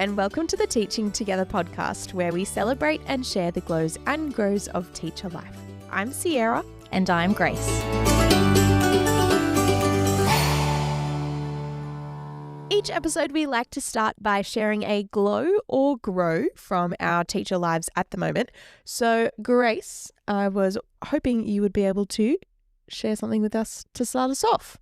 and welcome to the Teaching Together podcast, where we celebrate and share the glows and grows of teacher life. I'm Sierra. And I'm Grace. Each episode, we like to start by sharing a glow or grow from our teacher lives at the moment. So, Grace, I was hoping you would be able to share something with us to start us off.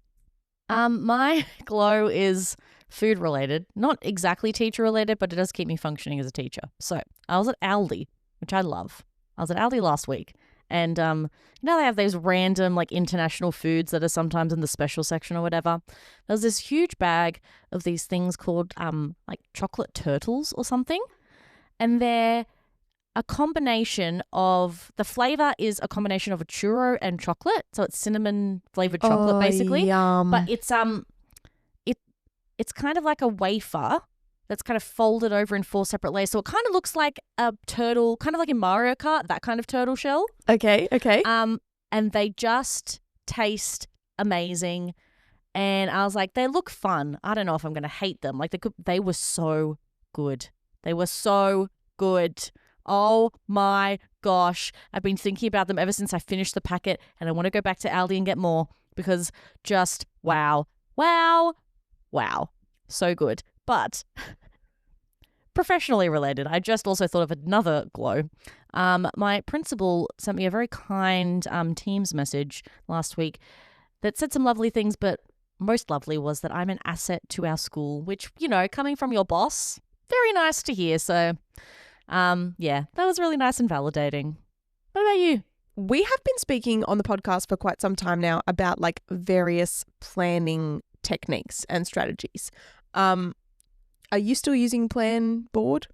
My glow is food related, not exactly teacher related, but it does keep me functioning as a teacher. So I was at Aldi, which I love. I was at Aldi last week, and they have those random like international foods that are sometimes in the special section or whatever. There's this huge bag of these things called like chocolate turtles or something, and they're a combination of, the flavor is a combination of a churro and chocolate, so it's cinnamon flavored chocolate basically. Yum. But it's kind of like a wafer that's kind of folded over in 4 separate layers. So it kind of looks like a turtle, kind of like in Mario Kart, that kind of turtle shell. Okay. And they just taste amazing. And I was like, they look fun. I don't know if I'm going to hate them. Like they were so good. They were so good. Oh my gosh. I've been thinking about them ever since I finished the packet, and I want to go back to Aldi and get more because just wow. So good. But professionally related, I just also thought of another glow. My principal sent me a very kind Teams message last week that said some lovely things, but most lovely was that I'm an asset to our school, which, coming from your boss, very nice to hear. So, that was really nice and validating. What about you? We have been speaking on the podcast for quite some time now about like various planning techniques and strategies. Are you still using Plan Board?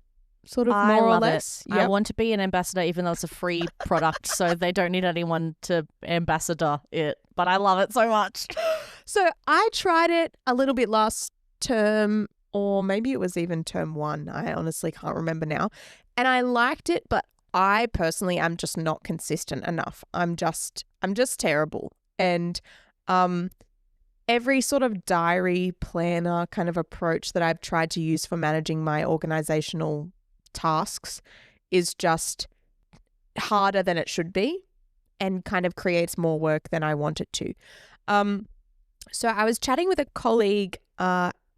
Sort of more or less? Yep. I want to be an ambassador, even though it's a free product, so they don't need anyone to ambassador it. But I love it so much. So I tried it a little bit last term, or maybe it was even term 1. I honestly can't remember now. And I liked it, but I personally am just not consistent enough. I'm just terrible. And every sort of diary planner kind of approach that I've tried to use for managing my organizational tasks is just harder than it should be and kind of creates more work than I want it to. So I was chatting with a colleague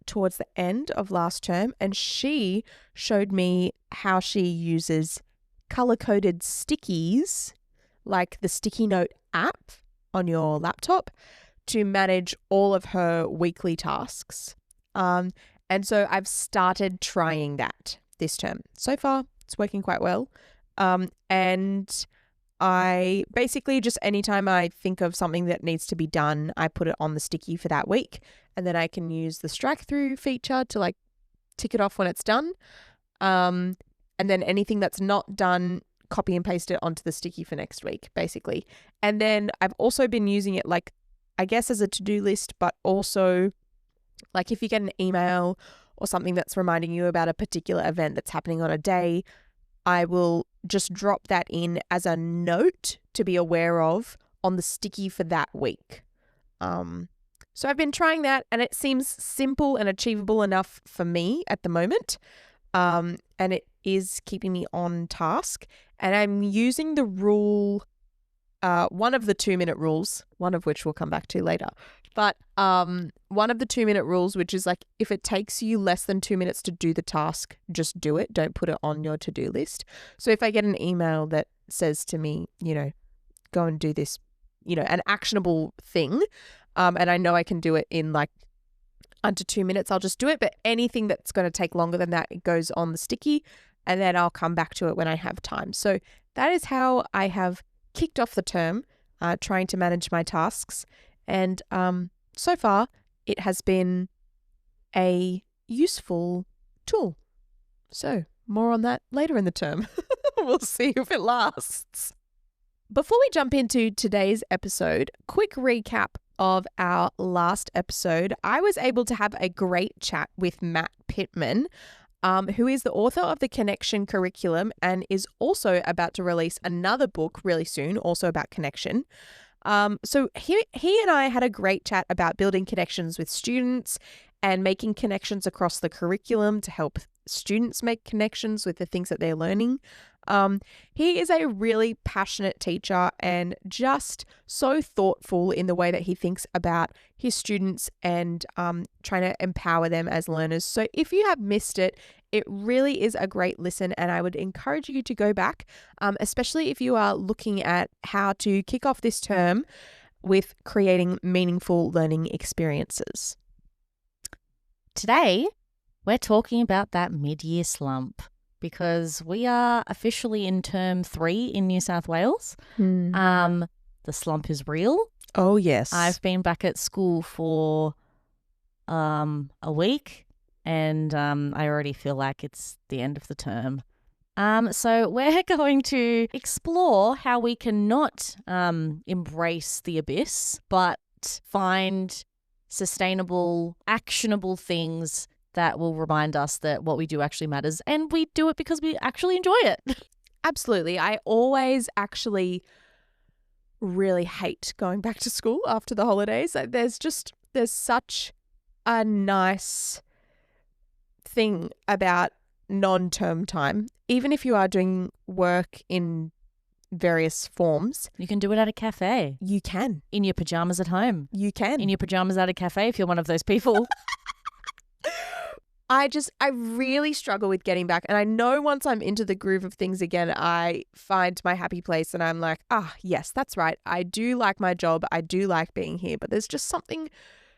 towards the end of last term, and she showed me how she uses color-coded stickies, like the Sticky Note app on your laptop, to manage all of her weekly tasks. And so I've started trying that this term. So far, it's working quite well. And I basically just anytime I think of something that needs to be done, I put it on the sticky for that week. And then I can use the strike through feature to like tick it off when it's done. And then anything that's not done, copy and paste it onto the sticky for next week, basically. And then I've also been using it like, I guess as a to-do list, but also like if you get an email or something that's reminding you about a particular event that's happening on a day, I will just drop that in as a note to be aware of on the sticky for that week. So I've been trying that, and it seems simple and achievable enough for me at the moment. And it is keeping me on task. And I'm using the rule, one of the 2-minute rules, one of which we'll come back to later. But one of the 2-minute rules, which is like if it takes you less than 2 minutes to do the task, just do it. Don't put it on your to-do list. So if I get an email that says to me, go and do this, an actionable thing, and I know I can do it in like under 2 minutes, I'll just do it. But anything that's going to take longer than that, it goes on the sticky, and then I'll come back to it when I have time. So that is how I have kicked off the term, trying to manage my tasks. And so far, it has been a useful tool. So more on that later in the term. We'll see if it lasts. Before we jump into today's episode, quick recap of our last episode. I was able to have a great chat with Matt Pittman, who is the author of the Connection curriculum and is also about to release another book really soon, also about connection. So he and I had a great chat about building connections with students and making connections across the curriculum to help students make connections with the things that they're learning. He is a really passionate teacher and just so thoughtful in the way that he thinks about his students and trying to empower them as learners. So if you have missed it, it really is a great listen, and I would encourage you to go back, especially if you are looking at how to kick off this term with creating meaningful learning experiences. Today, we're talking about that mid-year slump because we are officially in term 3 in New South Wales. The slump is real. Oh, yes. I've been back at school for a week, and I already feel like it's the end of the term. So we're going to explore how we can not embrace the abyss, but find sustainable, actionable things that will remind us that what we do actually matters, and we do it because we actually enjoy it. Absolutely. I always actually really hate going back to school after the holidays. There's such a nice thing about non-term time. Even if you are doing work in various forms, You can do it at a cafe, you can. in your pajamas at home, You can. in your pajamas at a cafe if you're one of those people. I really struggle with getting back. And I know once I'm into the groove of things again, I find my happy place and I'm like, yes, that's right. I do like my job. I do like being here. But there's just something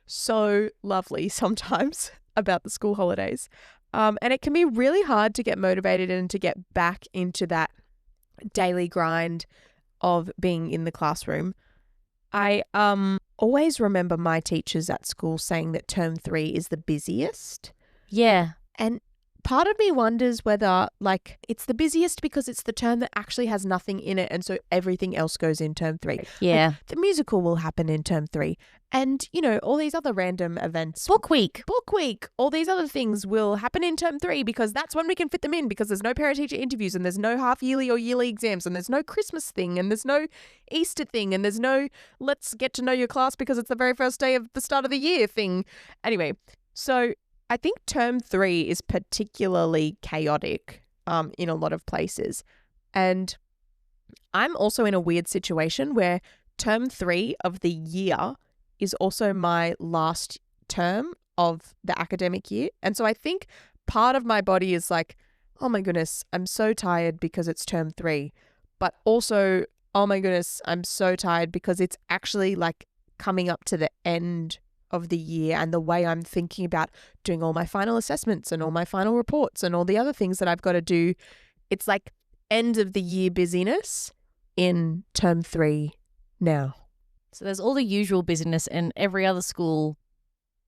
so lovely sometimes about the school holidays. And it can be really hard to get motivated and to get back into that daily grind of being in the classroom. I always remember my teachers at school saying that term 3 is the busiest. Yeah. And part of me wonders whether, like, it's the busiest because it's the term that actually has nothing in it, and so everything else goes in term 3. Yeah. Like, the musical will happen in term 3. And, all these other random events. Book week. All these other things will happen in term 3 because that's when we can fit them in, because there's no parent-teacher interviews and there's no half-yearly or yearly exams and there's no Christmas thing and there's no Easter thing and there's no let's get to know your class because it's the very first day of the start of the year thing. Anyway, so I think term 3 is particularly chaotic in a lot of places. And I'm also in a weird situation where term 3 of the year is also my last term of the academic year. And so I think part of my body is like, oh my goodness, I'm so tired because it's term 3. But also, oh my goodness, I'm so tired because it's actually like coming up to the end of the year, and the way I'm thinking about doing all my final assessments and all my final reports and all the other things that I've got to do. It's like end of the year busyness in term 3 now. So there's all the usual busyness, and every other school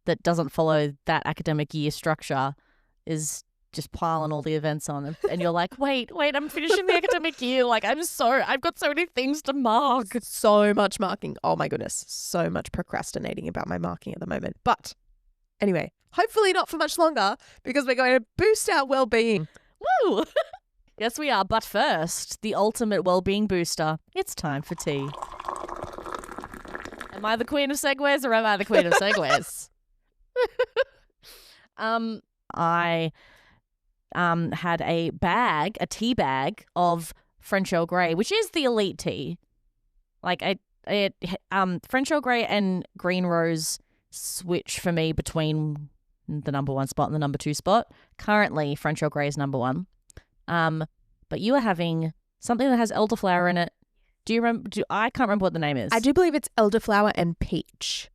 that doesn't follow that academic year structure is just piling all the events on. And you're like, wait, I'm finishing the academic year. Like, I've got so many things to mark. So much marking. Oh my goodness. So much procrastinating about my marking at the moment. But anyway, hopefully not for much longer, because we're going to boost our well-being. Woo! Yes, we are. But first, the ultimate well-being booster. It's time for tea. Am I the queen of segues or am I the queen of segues? I had a tea bag of French Earl Grey, which is the elite tea. Like French Earl Grey and Green Rose switch for me between the number 1 spot and the number 2 spot. Currently, French Earl Grey is number 1. But you are having something that has elderflower in it. Do you remember? I can't remember what the name is. I do believe it's elderflower and peach.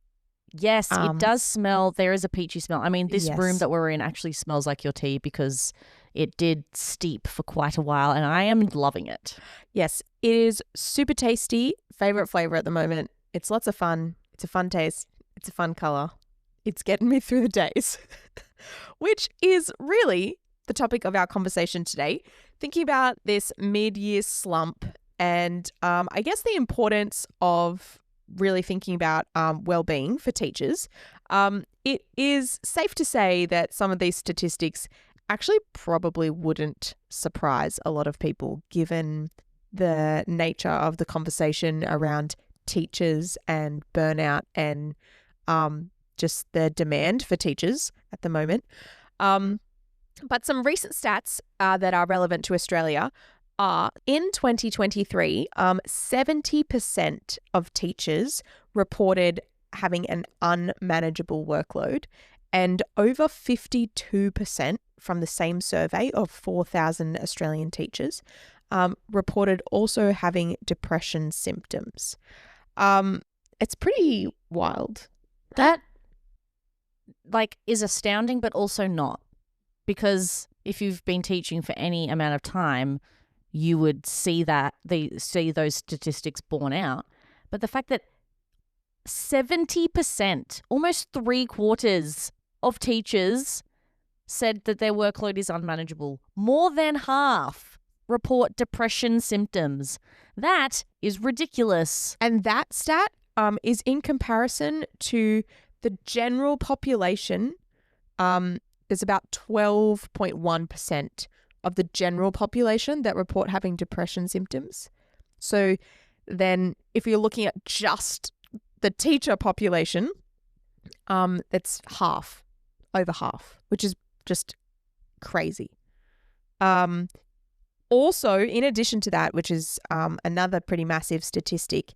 Yes, it does smell. There is a peachy smell. I mean, this Yes. room that we're in actually smells like your tea because it did steep for quite a while, and I am loving it. Yes, it is super tasty. Favorite flavor at the moment. It's lots of fun. It's a fun taste. It's a fun color. It's getting me through the days, which is really the topic of our conversation today. Thinking about this mid-year slump and I guess the importance of really thinking about well-being for teachers. It is safe to say that some of these statistics actually probably wouldn't surprise a lot of people, given the nature of the conversation around teachers and burnout and just the demand for teachers at the moment. But some recent stats that are relevant to Australia are in 2023, 70% of teachers reported having an unmanageable workload, and over 52% from the same survey of 4,000 Australian teachers reported also having depression symptoms. It's pretty wild. That is astounding, but also not. Because if you've been teaching for any amount of time, you would see those statistics borne out. But the fact that 70%, almost 3/4 of teachers said that their workload is unmanageable. More than half report depression symptoms. That is ridiculous. And that stat is in comparison to the general population. There's about 12.1% of the general population that report having depression symptoms. So then if you're looking at just the teacher population, it's over half, which is just crazy. Also, in addition to that, which is another pretty massive statistic,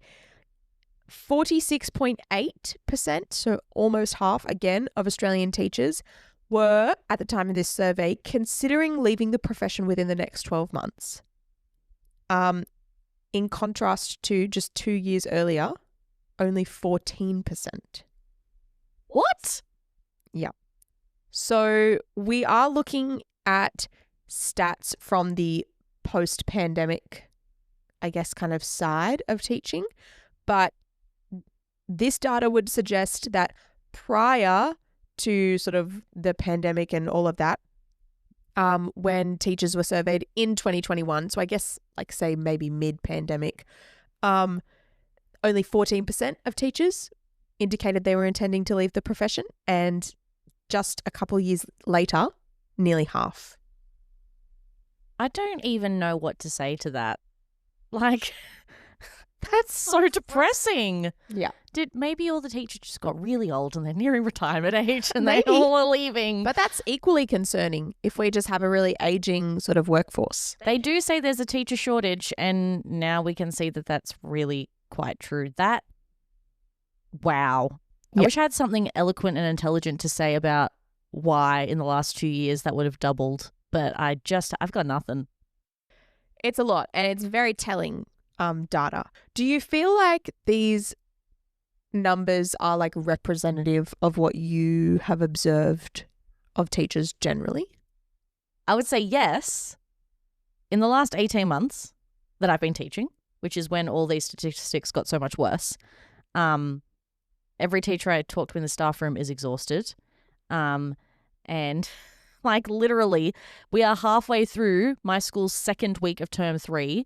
46.8%, so almost half again, of Australian teachers were, at the time of this survey, considering leaving the profession within the next 12 months. In contrast to just 2 years earlier, only 14%. What? Yeah. So we are looking at stats from the post-pandemic, I guess, kind of side of teaching. But this data would suggest that prior to sort of the pandemic and all of that, when teachers were surveyed in 2021, so I guess say maybe mid-pandemic, only 14% of teachers indicated they were intending to leave the profession, and just a couple of years later, nearly half. I don't even know what to say to that. That's so depressing. Yeah. Did maybe all the teachers just got really old and they're nearing retirement age and they all are leaving? But that's equally concerning if we just have a really aging sort of workforce. They do say there's a teacher shortage, and now we can see that that's really quite true. Wow. I wish I had something eloquent and intelligent to say about why in the last 2 years that would have doubled, but I've got nothing. It's a lot, and it's very telling data. Do you feel like these numbers are representative of what you have observed of teachers generally? I would say yes. In the last 18 months that I've been teaching, which is when all these statistics got so much worse, every teacher I talk to in the staff room is exhausted. And literally, we are halfway through my school's second week of term 3,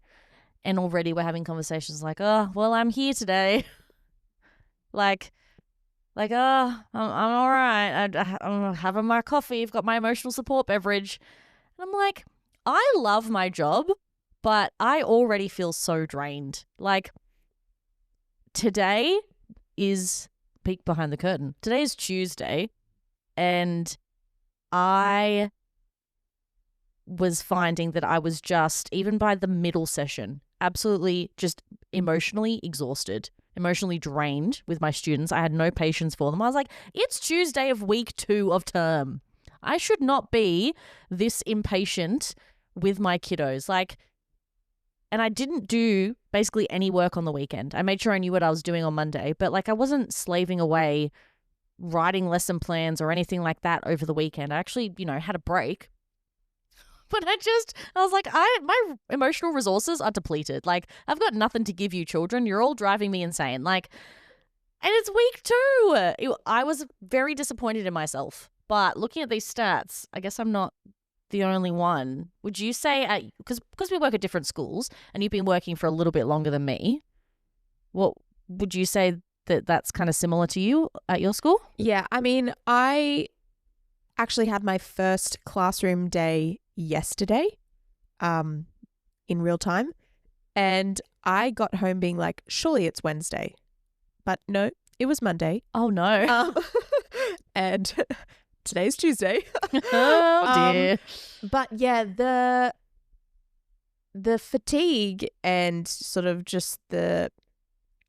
and already we're having conversations oh, well, I'm here today. I'm all right. I'm having my coffee. I've got my emotional support beverage. And I'm I love my job, but I already feel so drained. Today is peek behind the curtain. Today is Tuesday, and I was finding that I was just, even by the middle session, absolutely just emotionally exhausted, emotionally drained with my students. I had no patience for them. I was it's Tuesday of week 2 of term. I should not be this impatient with my kiddos. And I didn't do basically any work on the weekend. I made sure I knew what I was doing on Monday, but I wasn't slaving away writing lesson plans or anything like that over the weekend. I actually, had a break. But I was my emotional resources are depleted. I've got nothing to give you, children. You're all driving me insane. And it's week 2. I was very disappointed in myself. But looking at these stats, I guess I'm not the only one. Would you say, because we work at different schools and you've been working for a little bit longer than me, what would you say that's kind of similar to you at your school? Yeah, I mean, I actually had my first classroom day yesterday in real time, and I got home being surely it's Wednesday, but no, it was Monday. Oh no. And Today's Tuesday. Oh dear. But yeah, the fatigue and sort of just the,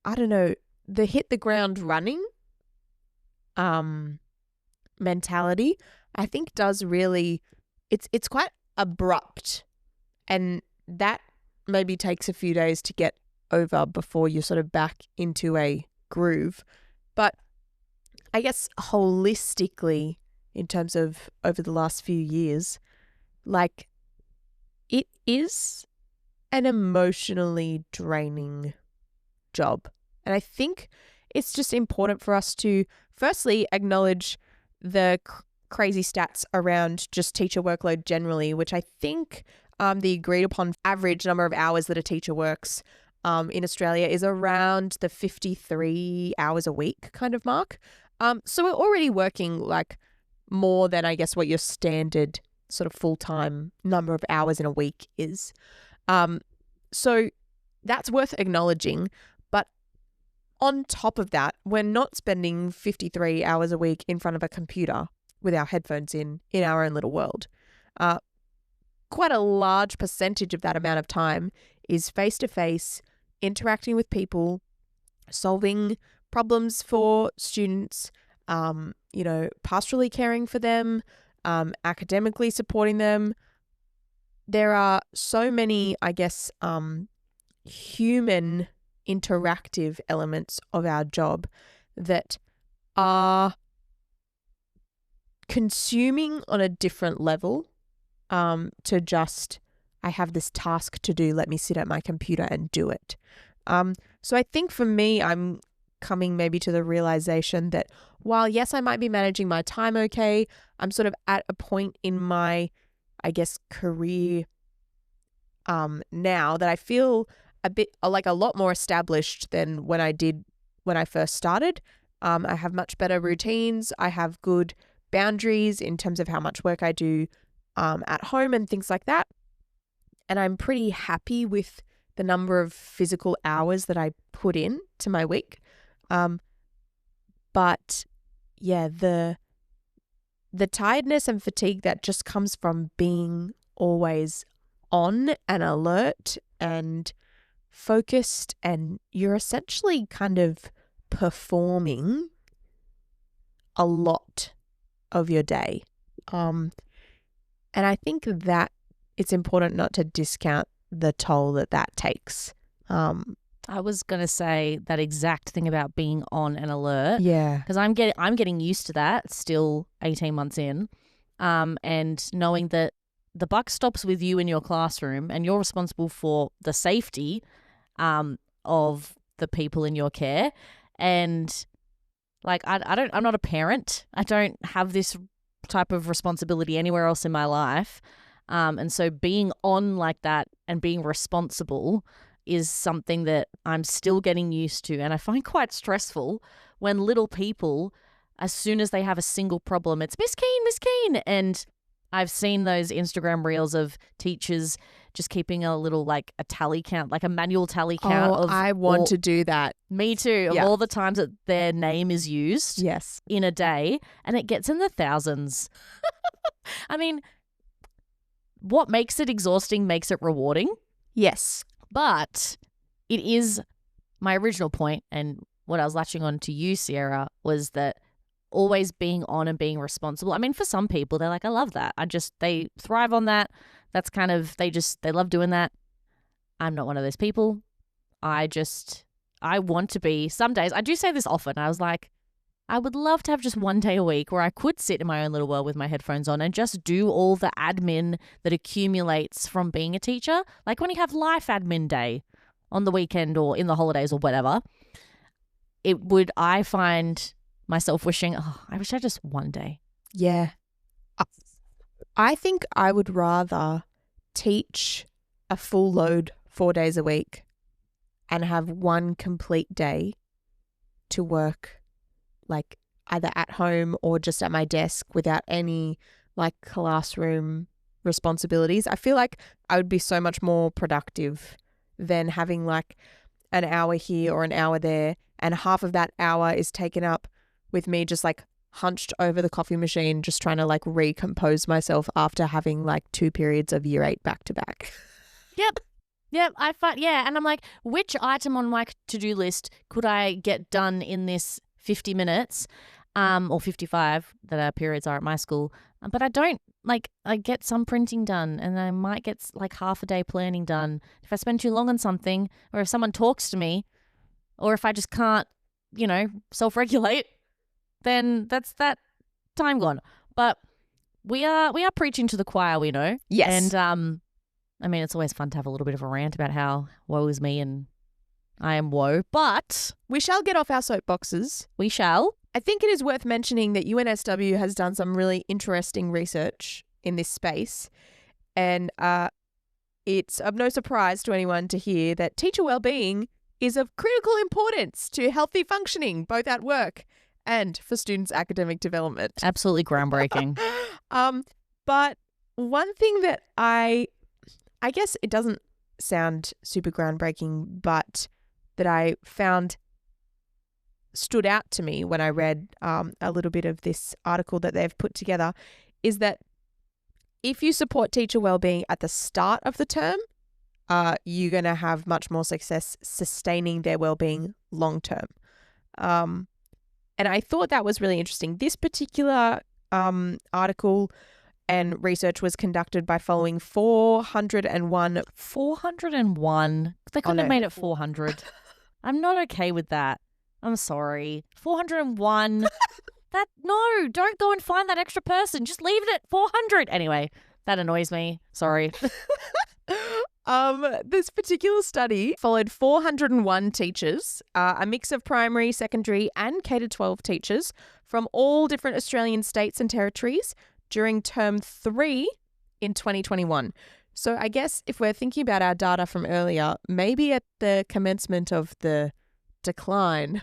I don't know, the hit the ground running mentality, I think does really, it's quite abrupt, and that maybe takes a few days to get over before you're sort of back into a groove. But I guess holistically, in terms of over the last few years, like, it is an emotionally draining job. And I think it's just important for us to firstly acknowledge the crazy stats around just teacher workload generally, which I think the agreed upon average number of hours that a teacher works in Australia is around the 53 hours a week kind of mark. So we're already working like more than, I guess, what your standard sort of full-time number of hours in a week is. So that's worth acknowledging. But on top of that, we're not spending 53 hours a week in front of a computer with our headphones in our own little world. Quite a large percentage of that amount of time is face-to-face, interacting with people, solving problems for students, pastorally caring for them, academically supporting them. There are so many, I guess, human interactive elements of our job that are consuming on a different level to just, I have this task to do, let me sit at my computer and do it. So I think for me, I'm coming maybe to the realization that while, yes, I might be managing my time okay, I'm sort of at a point in my, I guess, career now that I feel a bit like a lot more established than when I first started. I have much better routines. I have good boundaries in terms of how much work I do at home and things like that. And I'm pretty happy with the number of physical hours that I put in to my week. But yeah, the tiredness and fatigue that just comes from being always on and alert and focused, and you're essentially kind of performing a lot of your day. And I think that it's important not to discount the toll that takes. I was going to say that exact thing about being on and alert. Yeah. Because I'm getting used to that still 18 months in, and knowing that the buck stops with you in your classroom and you're responsible for the safety of the people in your care. And like, I'm not a parent. I don't have this type of responsibility anywhere else in my life. And so being on like that and being responsible is something that I'm still getting used to. And I find quite stressful when little people, as soon as they have a single problem, it's Miss Keane. And I've seen those Instagram reels of teachers just keeping a little, like, a tally count, like a manual tally count. Oh, I want to do that. Me too. Of all the times that their name is used in a day, and it gets in the thousands. I mean, what makes it exhausting makes it rewarding. Yes. But it is my original point, and what I was latching on to you, Sierra, was that always being on and being responsible. I mean, for some people, they're like, I love that. They thrive on that. That's kind of, they love doing that. I'm not one of those people. I want to be, some days, I do say this often. I was like, I would love to have just one day a week where I could sit in my own little world with my headphones on and just do all the admin that accumulates from being a teacher. Like when you have life admin day on the weekend or in the holidays or whatever, I find myself wishing, I wish I just one day. Yeah. I think I would rather teach a full load 4 days a week and have one complete day to work, like either at home or just at my desk without any like classroom responsibilities. I feel like I would be so much more productive than having like an hour here or an hour there, and half of that hour is taken up with me just like hunched over the coffee machine, just trying to like recompose myself after having like 2 periods of year 8 back to back. Yep. And I'm like, which item on my to-do list could I get done in this 50 minutes, or 55 that our periods are at my school? But I don't, like, I get some printing done and I might get like half a day planning done. If I spend too long on something, or if someone talks to me, or if I just can't, self-regulate, then that's that time gone. But we are preaching to the choir, we know. Yes. And I mean, it's always fun to have a little bit of a rant about how woe is me and I am woe, but we shall get off our soapboxes. We shall. I think it is worth mentioning that UNSW has done some really interesting research in this space. And it's of no surprise to anyone to hear that teacher wellbeing is of critical importance to healthy functioning, both at work and for students' academic development. Absolutely groundbreaking. But one thing that I guess it doesn't sound super groundbreaking, but that I found stood out to me when I read a little bit of this article that they've put together is that if you support teacher wellbeing at the start of the term, you're going to have much more success sustaining their wellbeing long term. And I thought that was really interesting. This particular article and research was conducted by following 401. 401? They couldn't have made it 400. I'm not okay with that. I'm sorry. 401. No, don't go and find that extra person. Just leave it at 400. Anyway, that annoys me. Sorry. This particular study followed 401 teachers, a mix of primary, secondary and K-12 teachers from all different Australian states and territories during term 3 in 2021. So I guess if we're thinking about our data from earlier, maybe at the commencement of the decline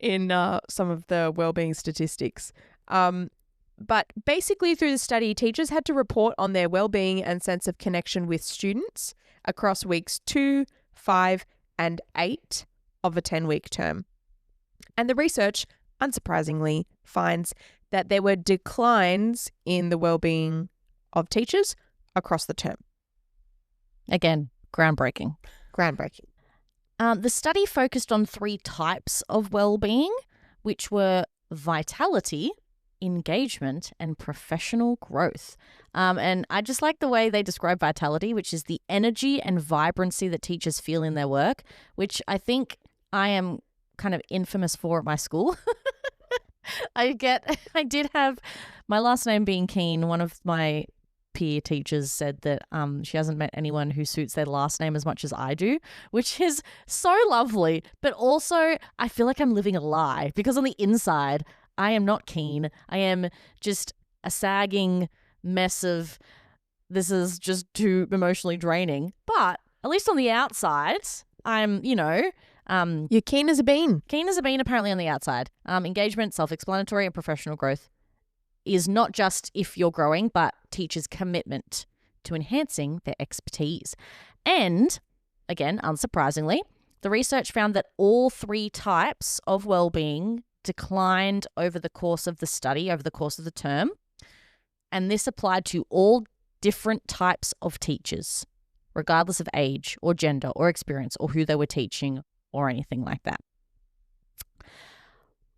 in some of the wellbeing statistics. But basically through the study, teachers had to report on their wellbeing and sense of connection with students across weeks 2, 5 and 8 of a 10-week term. And the research, unsurprisingly, finds that there were declines in the wellbeing of teachers across the term. Again, groundbreaking. Groundbreaking. The study focused on 3 types of wellbeing, which were vitality, engagement, and professional growth. And I just like the way they describe vitality, which is the energy and vibrancy that teachers feel in their work, which I think I am kind of infamous for at my school. I did have my last name being Keen. One of my peer teachers said that she hasn't met anyone who suits their last name as much as I do, which is so lovely. But also, I feel like I'm living a lie because on the inside, I am not keen. I am just a sagging mess of this is just too emotionally draining. But at least on the outside, I'm, you're keen as a bean. Keen as a bean, apparently, on the outside. Engagement, self-explanatory, and professional growth is not just if you're growing, but teachers' commitment to enhancing their expertise. And, again, unsurprisingly, the research found that all 3 types of wellbeing declined over the course of the study, over the course of the term. And this applied to all different types of teachers, regardless of age or gender or experience or who they were teaching or anything like that.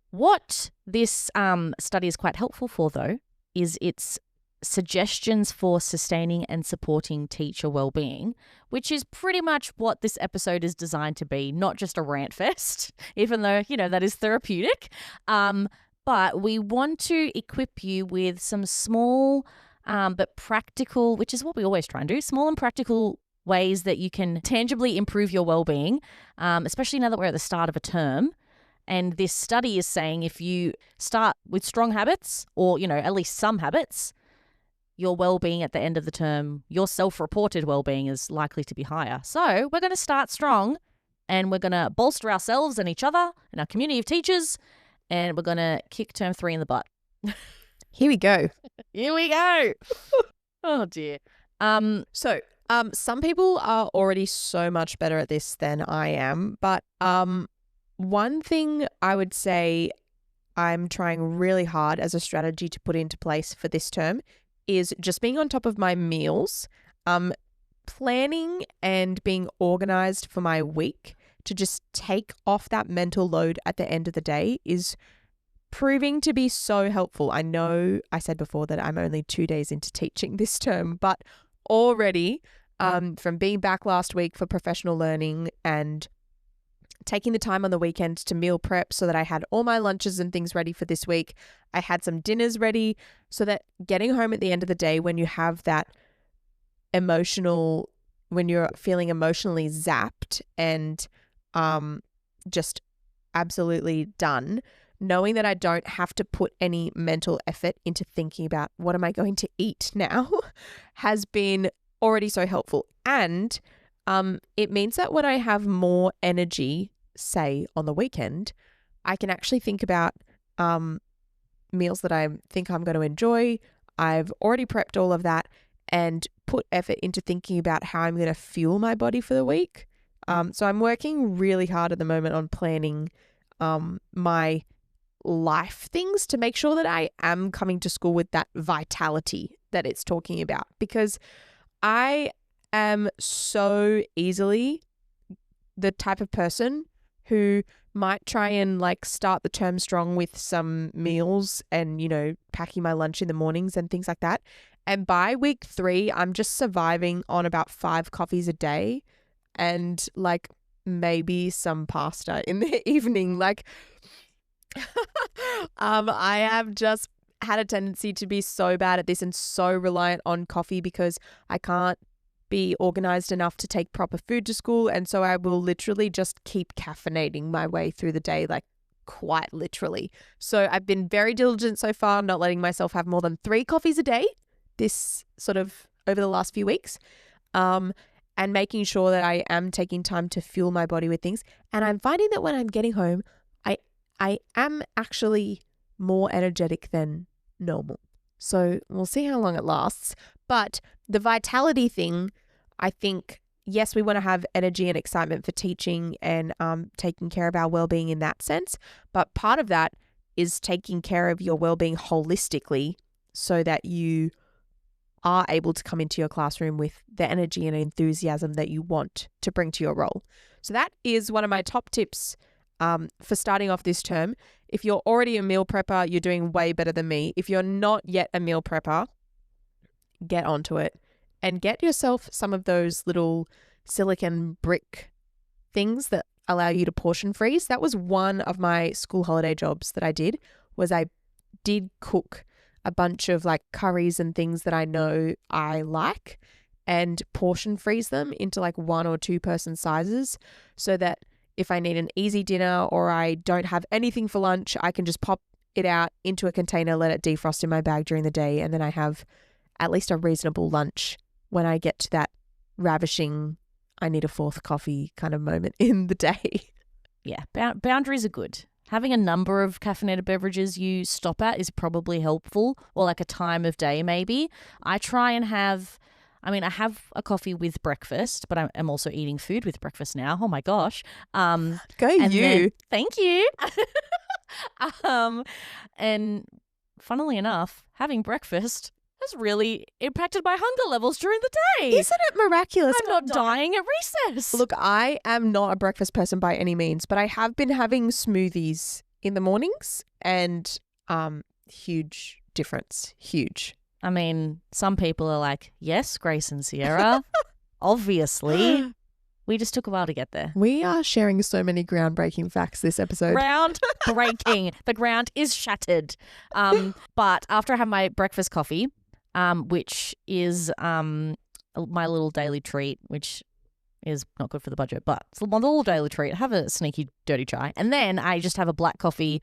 What this study is quite helpful for, though, is its suggestions for sustaining and supporting teacher wellbeing, which is pretty much what this episode is designed to be, not just a rant fest, even though, that is therapeutic. But we want to equip you with some small but practical, which is what we always try and do, small and practical ways that you can tangibly improve your wellbeing, especially now that we're at the start of a term. And this study is saying if you start with strong habits or, at least some habits, your well-being at the end of the term, your self-reported well-being is likely to be higher. So we're going to start strong and we're going to bolster ourselves and each other and our community of teachers, and we're going to kick term 3 in the butt. Here we go. Here we go. Oh, dear. Some people are already so much better at this than I am, but one thing I would say I'm trying really hard as a strategy to put into place for this term is just being on top of my meals, planning and being organized for my week to just take off that mental load at the end of the day is proving to be so helpful. I know I said before that I'm only 2 days into teaching this term, but already from being back last week for professional learning and taking the time on the weekend to meal prep so that I had all my lunches and things ready for this week. I had some dinners ready so that getting home at the end of the day when you have that when you're feeling emotionally zapped and just absolutely done, knowing that I don't have to put any mental effort into thinking about what am I going to eat now has been already so helpful. And it means that when I have more energy, say on the weekend, I can actually think about meals that I think I'm going to enjoy. I've already prepped all of that and put effort into thinking about how I'm going to fuel my body for the week. So I'm working really hard at the moment on planning my life things to make sure that I am coming to school with that vitality that it's talking about, because I am so easily the type of person who might try and like start the term strong with some meals and, you know, packing my lunch in the mornings and things like that. And by week 3, I'm just surviving on about 5 coffees a day and like maybe some pasta in the evening. Like I have just had a tendency to be so bad at this and so reliant on coffee because I can't be organized enough to take proper food to school. And so I will literally just keep caffeinating my way through the day, like quite literally. So I've been very diligent so far, not letting myself have more than 3 coffees a day this sort of over the last few weeks. And making sure that I am taking time to fuel my body with things. And I'm finding that when I'm getting home, I am actually more energetic than normal. So we'll see how long it lasts. But the vitality thing, I think, yes, we want to have energy and excitement for teaching and taking care of our well-being in that sense. But part of that is taking care of your well-being holistically so that you are able to come into your classroom with the energy and enthusiasm that you want to bring to your role. So that is one of my top tips for starting off this term. If you're already a meal prepper, you're doing way better than me. If you're not yet a meal prepper, get onto it and get yourself some of those little silicone brick things that allow you to portion freeze. That was one of my school holiday jobs that I did, was I did cook a bunch of like curries and things that I know I like and portion freeze them into like 1 or 2 person sizes so that if I need an easy dinner or I don't have anything for lunch, I can just pop it out into a container, let it defrost in my bag during the day, and then I have at least a reasonable lunch when I get to that ravishing, I need a 4th coffee kind of moment in the day. Yeah, boundaries are good. Having a number of caffeinated beverages you stop at is probably helpful, or like a time of day maybe. I try and I have a coffee with breakfast, but I'm also eating food with breakfast now. Oh my gosh. Go you. Thank you. And funnily enough, having breakfast has really impacted my hunger levels during the day. Isn't it miraculous? I'm not dying at recess. Look, I am not a breakfast person by any means, but I have been having smoothies in the mornings and huge difference. Huge. I mean, some people are like, yes, Grace and Sierra, obviously. We just took a while to get there. We are sharing so many groundbreaking facts this episode. Groundbreaking. The ground is shattered. But after I have my breakfast coffee, which is my little daily treat, which is not good for the budget, but it's my little daily treat. I have a sneaky dirty chai. And then I just have a black coffee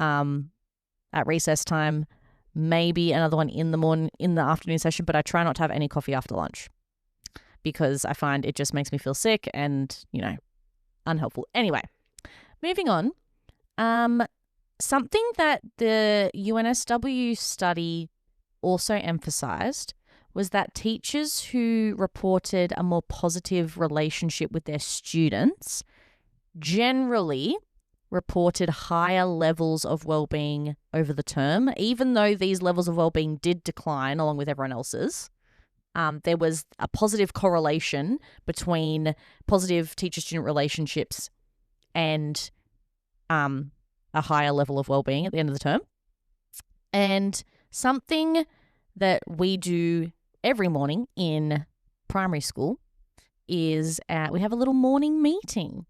at recess time, maybe another one in the afternoon session, but I try not to have any coffee after lunch because I find it just makes me feel sick and, unhelpful. Anyway, moving on. Something that the UNSW study also emphasized was that teachers who reported a more positive relationship with their students generally reported higher levels of well-being over the term, even though these levels of well-being did decline along with everyone else's. There was a positive correlation between positive teacher-student relationships and a higher level of well-being at the end of the term. And something that we do every morning in primary school is we have a little morning meeting,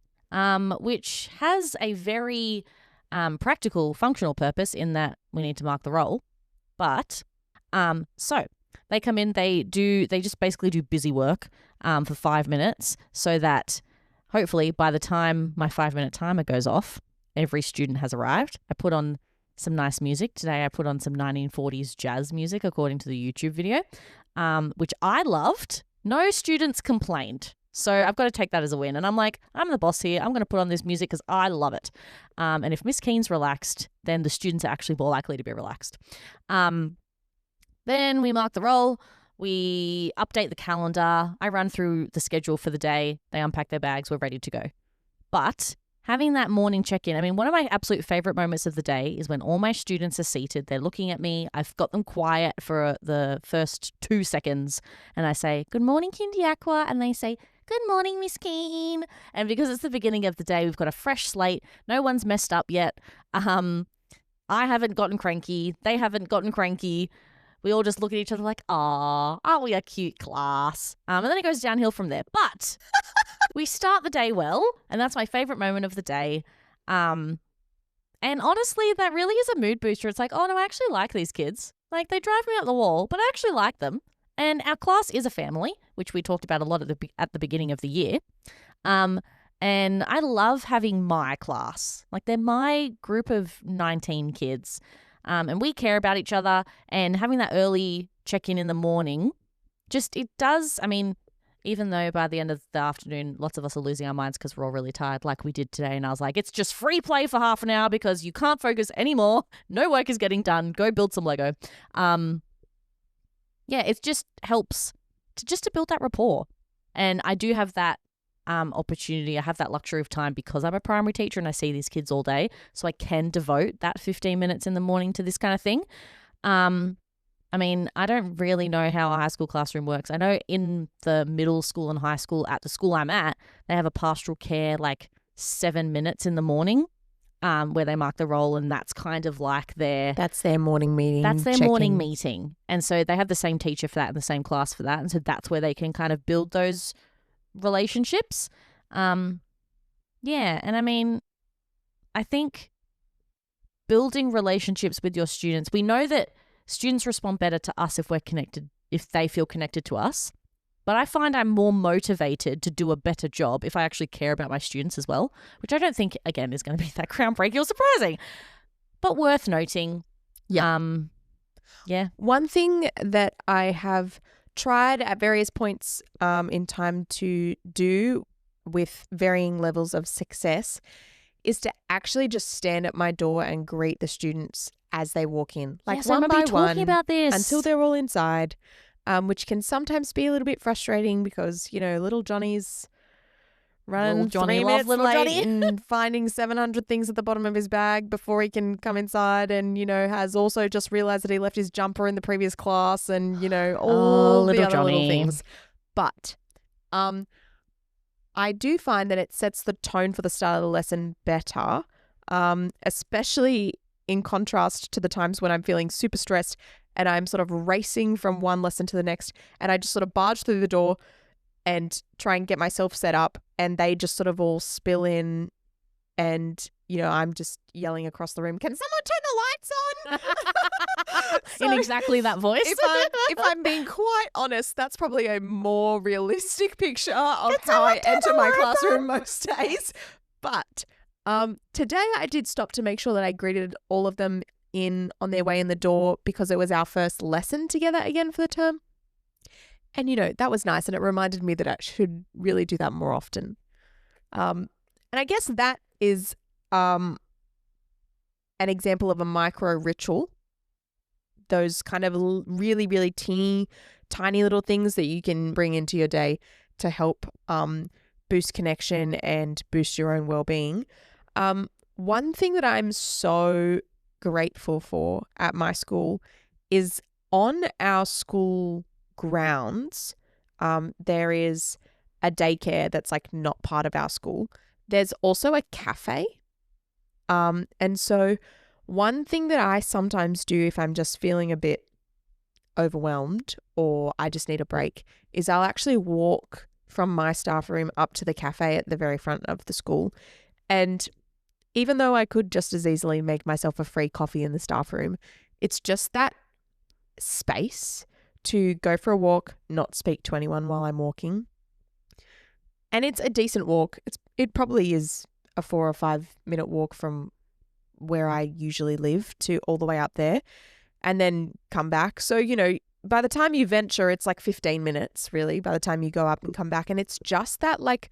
which has a very practical, functional purpose in that we need to mark the roll. But so they come in, they just basically do busy work for 5 minutes so that hopefully by the time my 5-minute timer goes off, every student has arrived. I put on some nice music. Today I put on some 1940s jazz music according to the YouTube video, which I loved. No students complained. So I've got to take that as a win. And I'm like, I'm the boss here. I'm going to put on this music because I love it. And if Miss Keen's relaxed, then the students are actually more likely to be relaxed. Then we mark the roll. We update the calendar. I run through the schedule for the day. They unpack their bags. We're ready to go. But having that morning check-in, I mean, one of my absolute favorite moments of the day is when all my students are seated. They're looking at me. I've got them quiet for the first 2 seconds. And I say, good morning, Kindy Aqua. And they say, good morning, Miss Keen. And because it's the beginning of the day, we've got a fresh slate. No one's messed up yet. I haven't gotten cranky. They haven't gotten cranky. We all just look at each other like, "Aw, aren't we a cute class?" And then it goes downhill from there. But we start the day well, and that's my favorite moment of the day. And honestly, that really is a mood booster. It's like, oh, no, I actually like these kids. Like, they drive me up the wall, but I actually like them. And our class is a family, which we talked about a lot at the beginning of the year. And I love having my class. Like, they're my group of 19 kids. And we care about each other, and having that early check-in in the morning, it does, I mean, even though by the end of the afternoon, lots of us are losing our minds because we're all really tired like we did today. And I was like, it's just free play for half an hour because you can't focus anymore. No work is getting done. Go build some Lego. It just helps to build that rapport. And I do have that opportunity. I have that luxury of time because I'm a primary teacher and I see these kids all day. So I can devote that 15 minutes in the morning to this kind of thing. I mean, I don't really know how a high school classroom works. I know in the middle school and high school at the school I'm at, they have a pastoral care 7 minutes in the morning where they mark the roll, and that's kind of like That's their morning meeting. That's their morning meeting. And so they have the same teacher for that and the same class for that. And so that's where they can kind of build those relationships. And I mean, I think building relationships with your students, we know that students respond better to us if they feel connected to us. But I find I'm more motivated to do a better job if I actually care about my students as well, which I don't think, again, is going to be that groundbreaking or surprising, but worth noting. Yeah. One thing that I have tried at various points in time to do with varying levels of success is to actually just stand at my door and greet the students as they walk in, one by one, about this until they're all inside, which can sometimes be a little bit frustrating because, little Johnny's running 3 minutes late and finding 700 things at the bottom of his bag before he can come inside, and, has also just realized that he left his jumper in the previous class and, all the other little things. But I do find that it sets the tone for the start of the lesson better, especially in contrast to the times when I'm feeling super stressed and I'm sort of racing from one lesson to the next, and I just sort of barge through the door and try and get myself set up, and they just sort of all spill in, and I'm just yelling across the room, can someone turn the lights on? In exactly that voice. If I'm being quite honest, that's probably a more realistic picture of how I enter my classroom most days. But today I did stop to make sure that I greeted all of them in on their way in the door because it was our first lesson together again for the term. And, that was nice. And it reminded me that I should really do that more often. And I guess that is an example of a micro ritual. Those kind of really, really tiny little things that you can bring into your day to help boost connection and boost your own well-being. one thing that I'm so grateful for at my school is on our school grounds, there is a daycare that's like not part of our school. There's also a cafe. And so one thing that I sometimes do if I'm just feeling a bit overwhelmed or I just need a break is I'll actually walk from my staff room up to the cafe at the very front of the school. And even though I could just as easily make myself a free coffee in the staff room, it's just that space to go for a walk, not speak to anyone while I'm walking. And it's a decent walk. It probably is a 4 or 5 minute walk from where I usually live to all the way up there and then come back. So, by the time you venture, it's like 15 minutes really by the time you go up and come back. And it's just that like,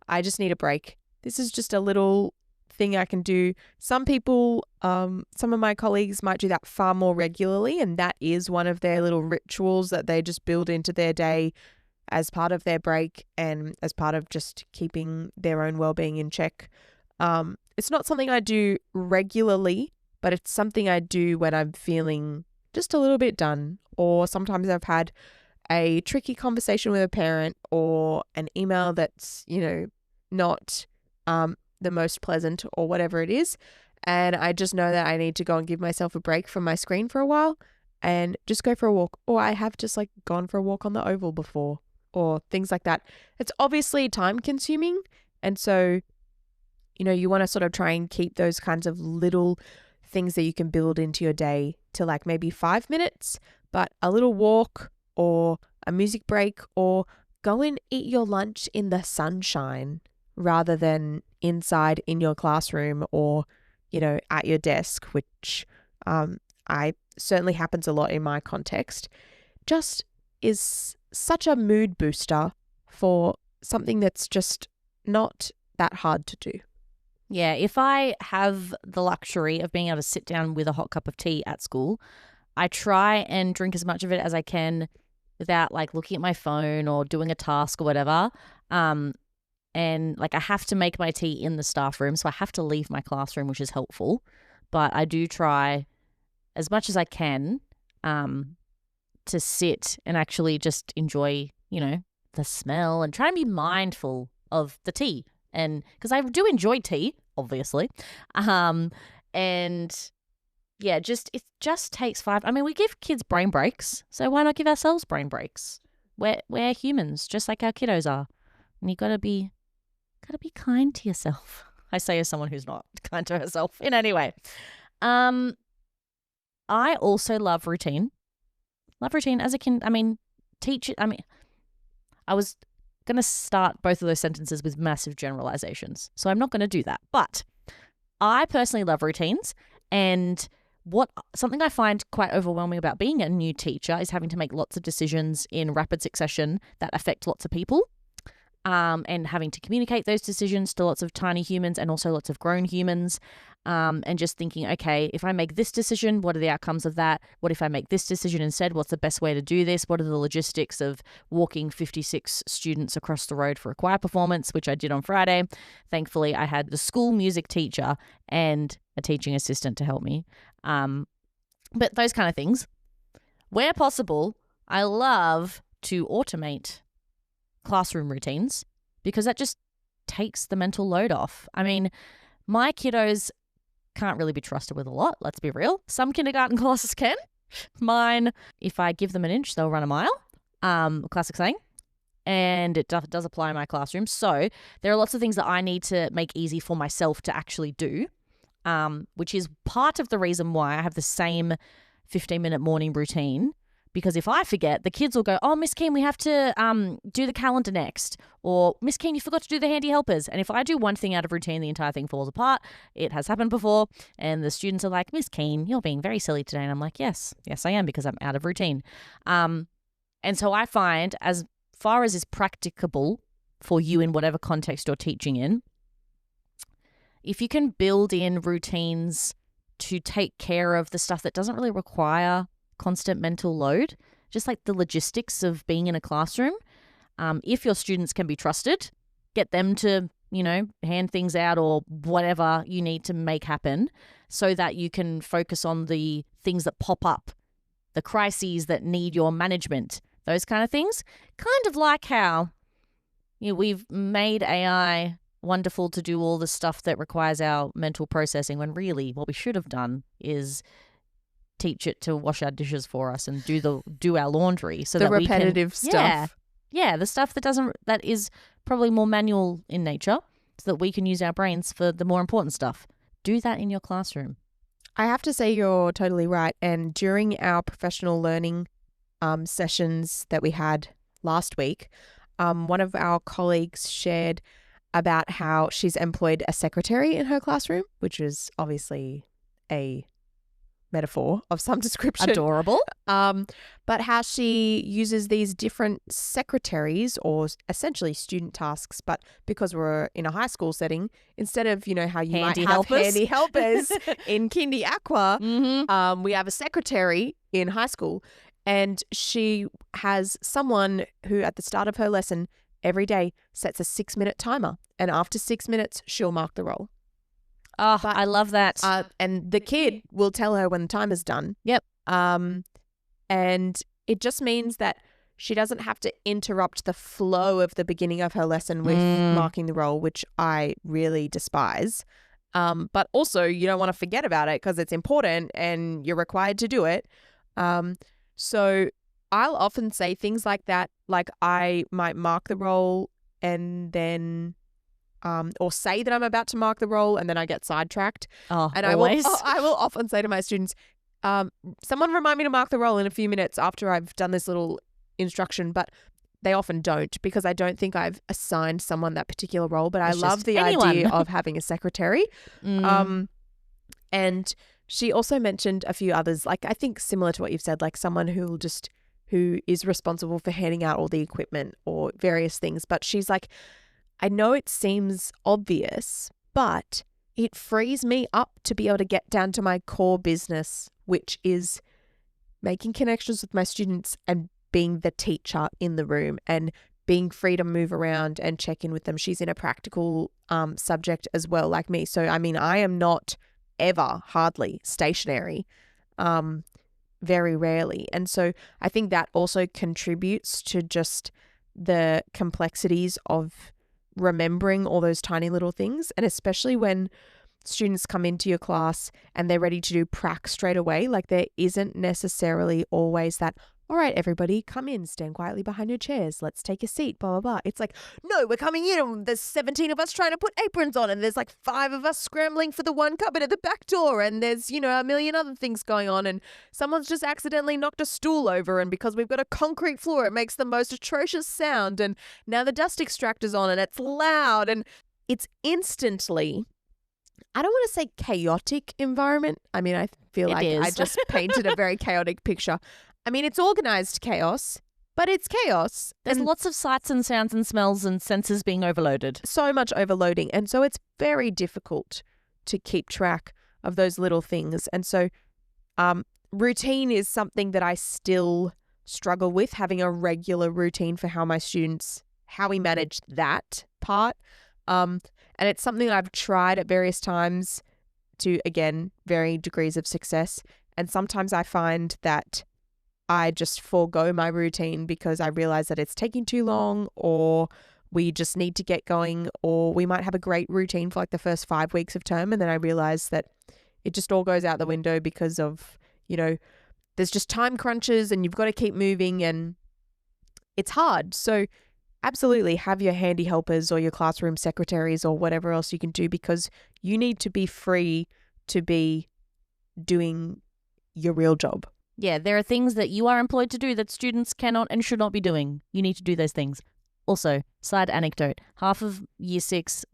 I just need a break. This is just a little thing I can do. Some people, some of my colleagues might do that far more regularly. And that is one of their little rituals that they just build into their day as part of their break and as part of just keeping their own well-being in check. It's not something I do regularly, but it's something I do when I'm feeling just a little bit done, or sometimes I've had a tricky conversation with a parent or an email that's, not the most pleasant or whatever it is. And I just know that I need to go and give myself a break from my screen for a while and just go for a walk. Or I have just like gone for a walk on the oval before or things like that. It's obviously time consuming. And so, you want to sort of try and keep those kinds of little things that you can build into your day to like maybe 5 minutes, but a little walk or a music break or go and eat your lunch in the sunshine rather than inside in your classroom or, at your desk, which I certainly happens a lot in my context, just is such a mood booster for something that's just not that hard to do. Yeah, if I have the luxury of being able to sit down with a hot cup of tea at school, I try and drink as much of it as I can without like looking at my phone or doing a task or whatever. And like I have to make my tea in the staff room, so I have to leave my classroom, which is helpful. But I do try as much as I can to sit and actually just enjoy, the smell and try and be mindful of the tea. And because I do enjoy tea, obviously. And yeah, it just takes 5. I mean, we give kids brain breaks, so why not give ourselves brain breaks? We're humans, just like our kiddos are. And you gotta be kind to yourself. I say as someone who's not kind to herself in any way. I also love routine. Love routine as a kid. I mean, I was going to start both of those sentences with massive generalizations, so I'm not going to do that. But I personally love routines, and something I find quite overwhelming about being a new teacher is having to make lots of decisions in rapid succession that affect lots of people. And having to communicate those decisions to lots of tiny humans and also lots of grown humans, and just thinking, okay, if I make this decision, what are the outcomes of that? What if I make this decision instead? What's the best way to do this? What are the logistics of walking 56 students across the road for a choir performance, which I did on Friday? Thankfully, I had the school music teacher and a teaching assistant to help me. But those kind of things, where possible, I love to automate classroom routines because that just takes the mental load off. I mean, my kiddos can't really be trusted with a lot, let's be real. Some kindergarten classes can. Mine, if I give them an inch, they'll run a mile. Classic saying. And it does apply in my classroom. So there are lots of things that I need to make easy for myself to actually do, which is part of the reason why I have the same 15-minute morning routine. Because if I forget, the kids will go, oh, Miss Keane, we have to do the calendar next. Or, Miss Keane, you forgot to do the handy helpers. And if I do one thing out of routine, the entire thing falls apart. It has happened before. And the students are like, Miss Keane, you're being very silly today. And I'm like, yes, I am, because I'm out of routine. And so I find, as far as is practicable for you in whatever context you're teaching in, if you can build in routines to take care of the stuff that doesn't really require constant mental load, just like the logistics of being in a classroom. If your students can be trusted, get them to hand things out or whatever you need to make happen so that you can focus on the things that pop up, the crises that need your management, those kind of things. Kind of like how we've made AI wonderful to do all the stuff that requires our mental processing, when really what we should have done is teach it to wash our dishes for us and do our laundry, so the that repetitive we can, stuff. Yeah, the stuff that is probably more manual in nature, so that we can use our brains for the more important stuff. Do that in your classroom. I have to say you're totally right. And during our professional learning sessions that we had last week, one of our colleagues shared about how she's employed a secretary in her classroom, which is obviously a metaphor of some description. Adorable. But how she uses these different secretaries, or essentially student tasks, but because we're in a high school setting, instead of, how you Handy might have helpers. handy helpers in Kindy Aqua, Mm-hmm. we have a secretary in high school, and she has someone who at the start of her lesson every day sets a 6-minute timer, and after 6 minutes, she'll mark the roll. Oh, I love that. And the kid will tell her when the time is done. Yep. And it just means that she doesn't have to interrupt the flow of the beginning of her lesson with marking the roll, which I really despise. But also, you don't want to forget about it because it's important and you're required to do it. So I'll often say things like that, like I might mark the roll and then or say that I'm about to mark the roll and then I get sidetracked. And I always. I will often say to my students, someone remind me to mark the roll in a few minutes after I've done this little instruction, but they often don't, because I don't think I've assigned someone that particular role. But It's I love just the anyone. idea of having a secretary. And she also mentioned a few others, like I think similar to what you've said, like someone who is responsible for handing out all the equipment or various things. But she's like, I know it seems obvious, but it frees me up to be able to get down to my core business, which is making connections with my students and being the teacher in the room and being free to move around and check in with them. She's in a practical subject as well, like me. So, I mean, I am not ever hardly stationary, very rarely. And so I think that also contributes to just the complexities of remembering all those tiny little things. And especially when students come into your class and they're ready to do prac straight away, like there isn't necessarily always that, all right, everybody, come in, stand quietly behind your chairs, let's take a seat, blah, blah, blah. It's like, no, we're coming in and there's 17 of us trying to put aprons on and there's like 5 of us scrambling for the one cupboard at the back door and there's, a million other things going on and someone's just accidentally knocked a stool over and because we've got a concrete floor, it makes the most atrocious sound and now the dust extractor's on and it's loud and it's instantly, I don't want to say chaotic environment. I mean, I feel It like is. I just painted a very chaotic picture. I mean, it's organized chaos, but it's chaos. There's and lots of sights and sounds and smells and senses being overloaded. so much overloading. And so it's very difficult to keep track of those little things. And so routine is something that I still struggle with, having a regular routine for how we manage that part. And it's something that I've tried at various times to, again, varying degrees of success. And sometimes I find that I just forego my routine because I realize that it's taking too long, or we just need to get going, or we might have a great routine for like the first 5 weeks of term. And then I realize that it just all goes out the window because of, there's just time crunches and you've got to keep moving and it's hard. So absolutely have your handy helpers or your classroom secretaries or whatever else you can do, because you need to be free to be doing your real job. Yeah, there are things that you are employed to do that students cannot and should not be doing. You need to do those things. Also, side anecdote, half of year 6,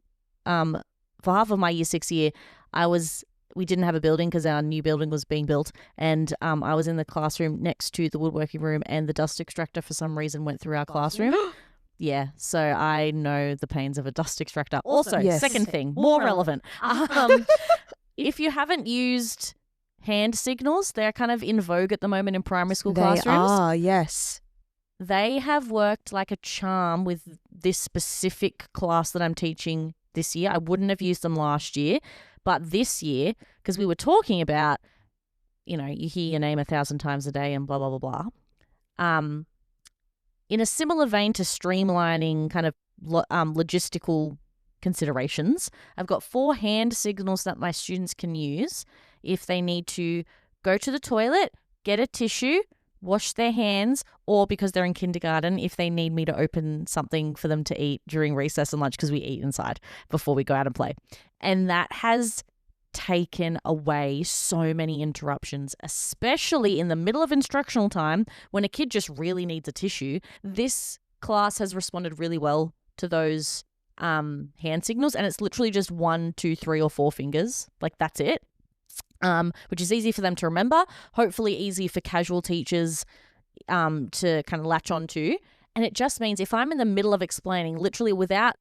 for half of my year 6 year, we didn't have a building because our new building was being built, and I was in the classroom next to the woodworking room, and the dust extractor for some reason went through our classroom. Yeah, so I know the pains of a dust extractor. Also, Yes. second thing, more relevant. If you haven't used hand signals, they're kind of in vogue at the moment in primary school classrooms. They are, yes. They have worked like a charm with this specific class that I'm teaching this year. I wouldn't have used them last year. But this year, because we were talking about, you hear your name 1,000 times a day and blah, blah, blah, blah. In a similar vein to streamlining kind of logistical considerations, I've got 4 hand signals that my students can use if they need to go to the toilet, get a tissue, wash their hands, or because they're in kindergarten, if they need me to open something for them to eat during recess and lunch, because we eat inside before we go out and play. And that has taken away so many interruptions, especially in the middle of instructional time when a kid just really needs a tissue. This class has responded really well to those hand signals, and it's literally just 1, 2, 3, or 4 fingers. Like, that's it. Which is easy for them to remember, hopefully easy for casual teachers to kind of latch on to. And it just means if I'm in the middle of explaining, literally without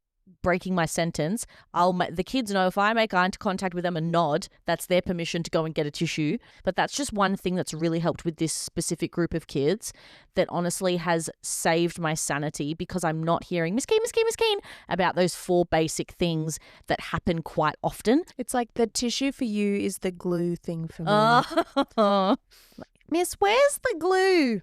breaking my sentence, the kids know if I make eye contact with them and nod, that's their permission to go and get a tissue. But that's just one thing that's really helped with this specific group of kids that honestly has saved my sanity, because I'm not hearing Miss Keen about those 4 basic things that happen quite often. It's like the tissue for you is the glue thing for me. Miss, where's the glue?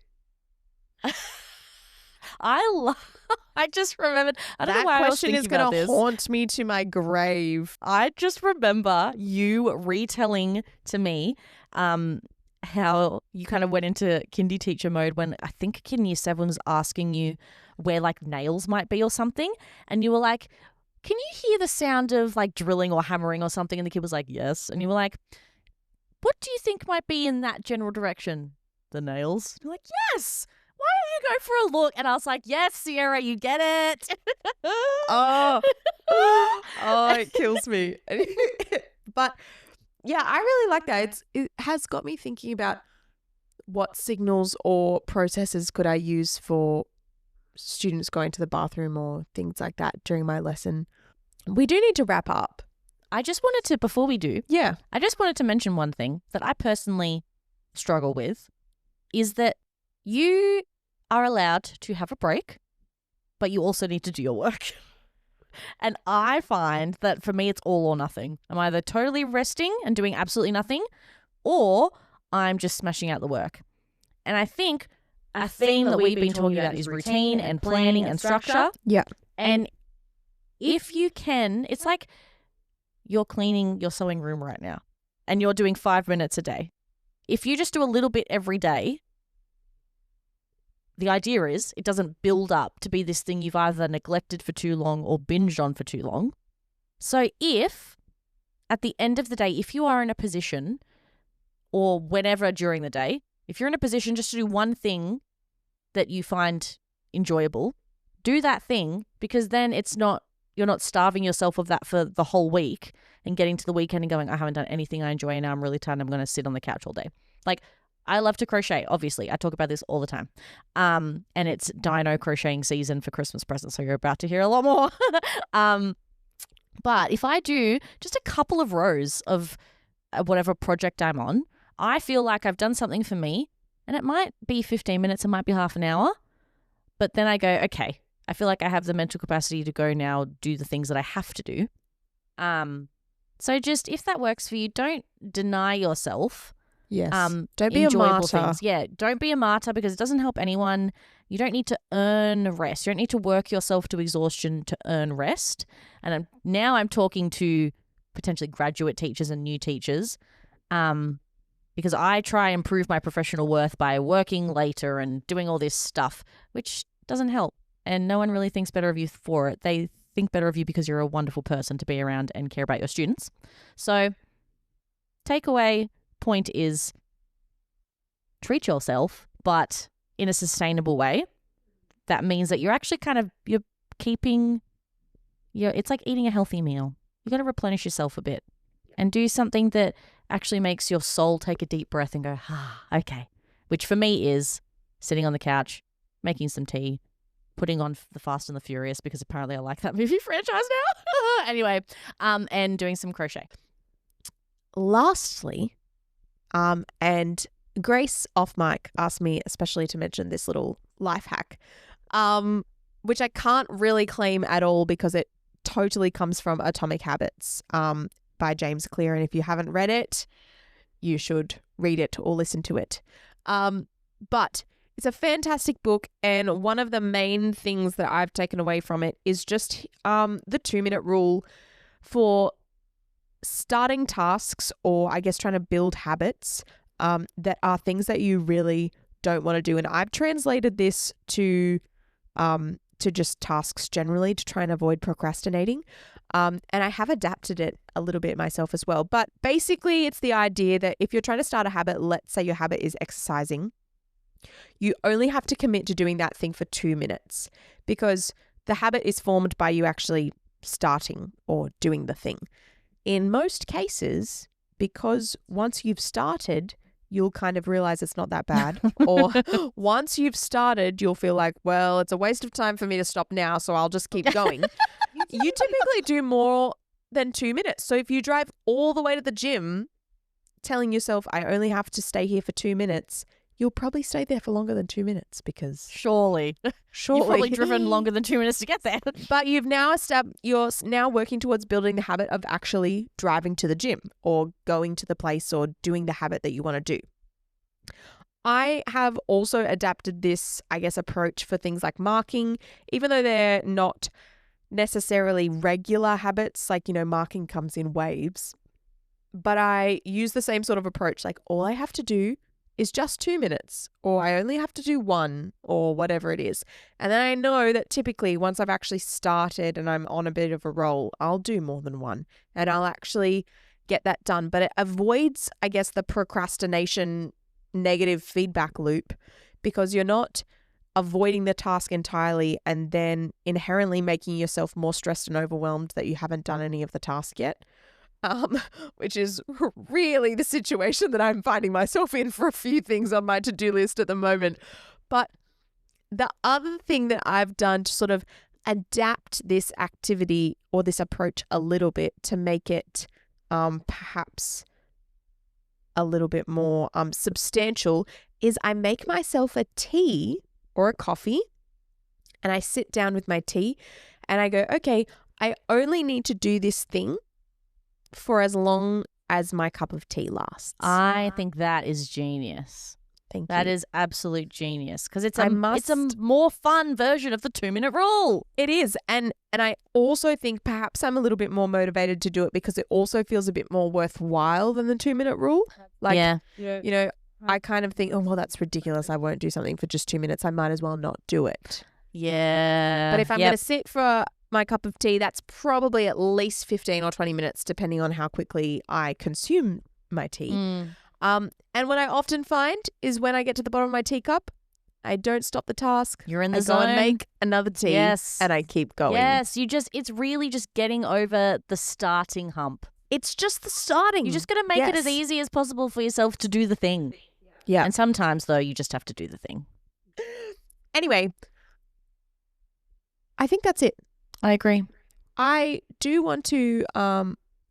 I just remembered. I don't know why I was thinking about this. That question is going to haunt me to my grave. I just remember you retelling to me how you kind of went into kindy teacher mode when I think a kid in year 7 was asking you where like nails might be or something. And you were like, can you hear the sound of like drilling or hammering or something? And the kid was like, yes. And you were like, what do you think might be in that general direction? The nails? You're like, yes. Why don't you go for a look? And I was like, yes, Sierra, you get it. Oh, it kills me. But yeah, I really like that. It has got me thinking about what signals or processes could I use for students going to the bathroom or things like that during my lesson. We do need to wrap up. I just wanted to, before we do, yeah, I just wanted to mention one thing that I personally struggle with is that you are allowed to have a break, but you also need to do your work. And I find that for me, it's all or nothing. I'm either totally resting and doing absolutely nothing, or I'm just smashing out the work. And I think a theme that we've been talking about is routine and planning and structure. Yeah. And if you can, it's like you're cleaning your sewing room right now and you're doing 5 minutes a day. If you just do a little bit every day, the idea is it doesn't build up to be this thing you've either neglected for too long or binged on for too long. So if at the end of the day, if you are in a position or whenever during the day, if you're in a position just to do one thing that you find enjoyable, do that thing, because then you're not starving yourself of that for the whole week and getting to the weekend and going, I haven't done anything I enjoy and now I'm really tired and I'm going to sit on the couch all day. Like, I love to crochet, obviously. I talk about this all the time. And it's dino crocheting season for Christmas presents, so you're about to hear a lot more. But if I do just a couple of rows of whatever project I'm on, I feel like I've done something for me, and it might be 15 minutes, it might be half an hour. But then I go, okay, I feel like I have the mental capacity to go now do the things that I have to do. So just if that works for you, don't deny yourself. Yes. Don't be a martyr. Things. Yeah, don't be a martyr, because it doesn't help anyone. You don't need to earn rest. You don't need to work yourself to exhaustion to earn rest. And now I'm talking to potentially graduate teachers and new teachers, because I try and prove my professional worth by working later and doing all this stuff, which doesn't help. And no one really thinks better of you for it. They think better of you because you're a wonderful person to be around and care about your students. So takeaway point is treat yourself, but in a sustainable way. That means that you're actually you're keeping it's like eating a healthy meal. You got to replenish yourself a bit and do something that actually makes your soul take a deep breath and go, okay. Which for me is sitting on the couch, making some tea, putting on The Fast and the Furious, because apparently I like that movie franchise now. Anyway, and doing some crochet. Lastly, and Grace off mic asked me especially to mention this little life hack, which I can't really claim at all because it totally comes from Atomic Habits by James Clear. And if you haven't read it, you should read it or listen to it. But it's a fantastic book. And one of the main things that I've taken away from it is just the 2-minute rule for starting tasks, or I guess trying to build habits that are things that you really don't want to do. And I've translated this to just tasks generally to try and avoid procrastinating. And I have adapted it a little bit myself as well. But basically, it's the idea that if you're trying to start a habit, let's say your habit is exercising, you only have to commit to doing that thing for 2 minutes, because the habit is formed by you actually starting or doing the thing. In most cases, because once you've started, you'll kind of realize it's not that bad. Or once you've started, you'll feel like, well, it's a waste of time for me to stop now, so I'll just keep going. You typically do more than 2 minutes. So if you drive all the way to the gym telling yourself, I only have to stay here for 2 minutes, you'll probably stay there for longer than 2 minutes, because Surely. You've probably driven longer than 2 minutes to get there. But you're now working towards building the habit of actually driving to the gym or going to the place or doing the habit that you want to do. I have also adapted this, I guess, approach for things like marking, even though they're not necessarily regular habits, like, marking comes in waves. But I use the same sort of approach, like all I have to do is just 2 minutes, or I only have to do 1, or whatever it is. And then I know that typically once I've actually started and I'm on a bit of a roll, I'll do more than 1 and I'll actually get that done. But it avoids, I guess, the procrastination negative feedback loop, because you're not avoiding the task entirely and then inherently making yourself more stressed and overwhelmed that you haven't done any of the task yet. Which is really the situation that I'm finding myself in for a few things on my to-do list at the moment. But the other thing that I've done to sort of adapt this activity or this approach a little bit to make it perhaps a little bit more substantial is I make myself a tea or a coffee, and I sit down with my tea and I go, okay, I only need to do this thing for as long as my cup of tea lasts. I think that is genius. Thank you. That is absolute genius, because it's a more fun version of the 2-minute rule. It is. And I also think perhaps I'm a little bit more motivated to do it because it also feels a bit more worthwhile than the 2-minute rule. Like, I kind of think, oh, well, that's ridiculous. I won't do something for just 2 minutes. I might as well not do it. Yeah. But if I'm going to sit for my cup of tea, that's probably at least 15 or 20 minutes, depending on how quickly I consume my tea. And what I often find is when I get to the bottom of my teacup, I don't stop the task. You're in the I zone. go and make another tea. Yes. And I keep going. Yes. It's really just getting over the starting hump. It's just the starting. You just got to make it as easy as possible for yourself to do the thing. Yeah. And sometimes, though, you just have to do the thing. Anyway, I think that's it. I agree. I do want to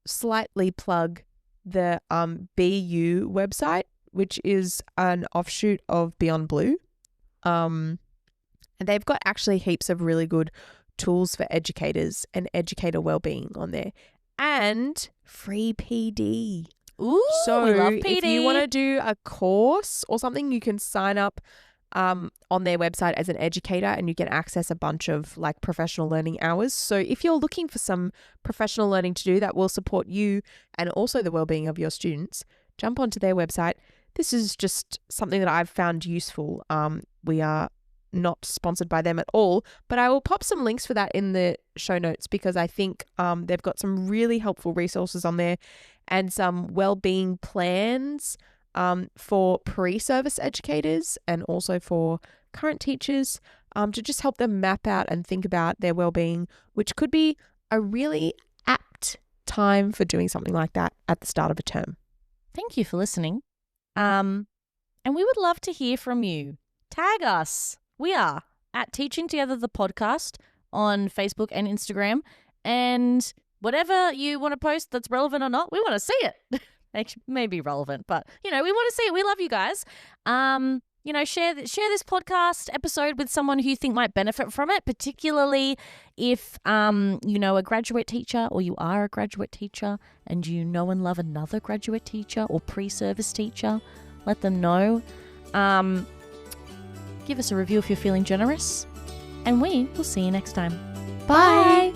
slightly plug the BU website, which is an offshoot of Beyond Blue. And they've got actually heaps of really good tools for educators and educator wellbeing on there, and free PD. Ooh, so we love PD. If you want to do a course or something, you can sign up on their website as an educator, and you can access a bunch of like professional learning hours. So if you're looking for some professional learning to do that will support you and also the well-being of your students, jump onto their website. This is just something that I've found useful. We are not sponsored by them at all, but I will pop some links for that in the show notes, because I think they've got some really helpful resources on there and some well-being plans for pre-service educators and also for current teachers to just help them map out and think about their well-being, which could be a really apt time for doing something like that at the start of a term. Thank you for listening. And we would love to hear from you. Tag us. We are at Teaching Together the podcast on Facebook and Instagram. And whatever you want to post that's relevant or not, we want to see it. Actually, maybe relevant, but we want to see it. We love you guys. share this podcast episode with someone who you think might benefit from it, particularly if you know a graduate teacher, or you are a graduate teacher and you know and love another graduate teacher or pre-service teacher. Let them know. Give us a review if you're feeling generous, and we will see you next time. Bye.